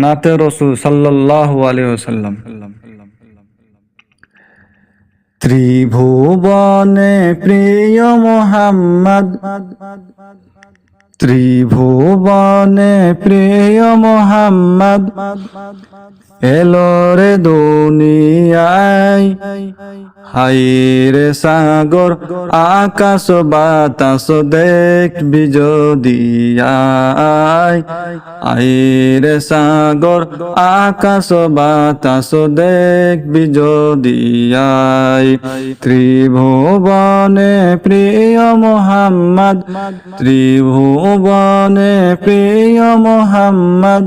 নাতে রাসূল সাল্লাল্লাহু আলাইহি ওয়াসাল্লাম। ত্রিভুবনে প্রিয় মুহাম্মদ, ত্রিভুবনে প্রিয় মুহাম্মদ, এলো রে দুনিয়ায়। হায়রে সাগর আকাশ বাতাস দেখবি যদি আয়। হায়রে সাগর আকাশ বাতাস দেখবি যদি আয়। ত্রিভুবনে প্রিয় মুহাম্মদ, ত্রিভুবনে প্রিয় মুহাম্মদ,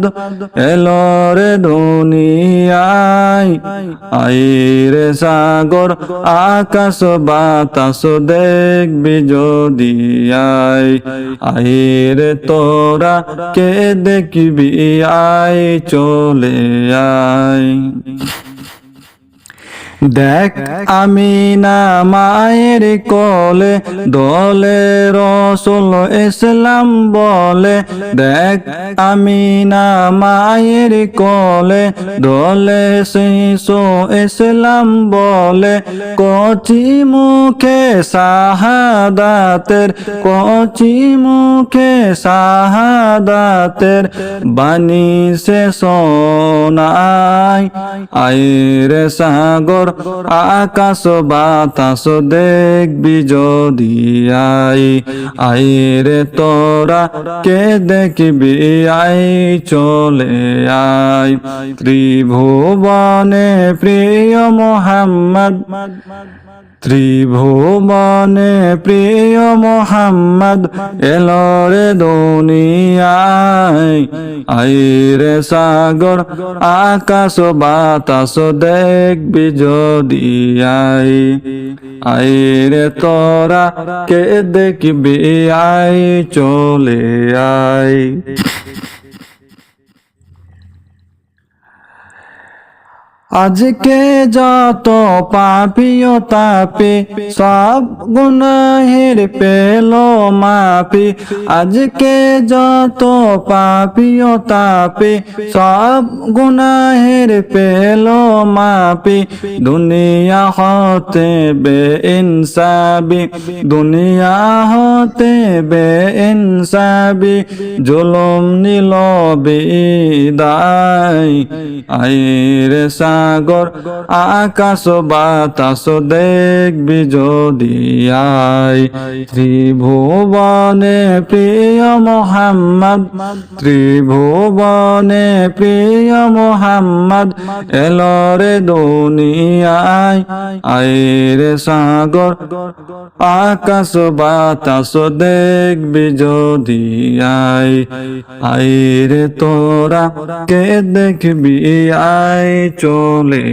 এলো রে দুনিয়ায়। আইরে সাগর আকাশ বাতাস দেখবি যদি আয়। আইরে তোরা কে দেখবি আয়, চলে আয়। দেখ আমিনা মায়ের কোলে, দোলে রাসূল ইসলাম বলে। দেখ আমিনা মায়ের কোলে, দোলে শিশু ইসলাম বলে। কচি মুখে শাহাদাতের, কচি মুখে শাহাদাতের বাণী সে শোনায়। আইরে সাগর আকাশ বাতাস দেখবি যদি আয়। আইরে তোরা কে দেখবি আয়, চলে আয়। ত্রিভুবনে প্রিয় মুহাম্মদ, ত্রিভুবনে প্রিয় মুহাম্মদ, এলো রে দুনিয়ায়। আইরে সাগর আকাশ বাতাস দেখবি যদি আয়। আইরে তোরা কে দেখবি আয়, চলে আয়। আজকে যত পাপী ও তাপী, সব গুনাহের পেল মাপি। আজকে যত পাপী ও তাপী, সব গুনাহের পেল মাপি। দুনিয়া হতে বেইনসাবি, দুনিয়া হতে বেইনসাবি, জুলুম নিল বিদায়। আইরে সাগর আকাশ বাতাস দেখবি যদি আয়। ত্রিভুবনে প্রিয় মুহাম্মদ, ত্রিভুবনে প্রিয় মুহাম্মদ, এলো রে দুনিয়ায়। আইরে সাগর আকাশ বাতাস দেখবি যদি আয়। আইরে তোরা কে দেখবি আয়, চলে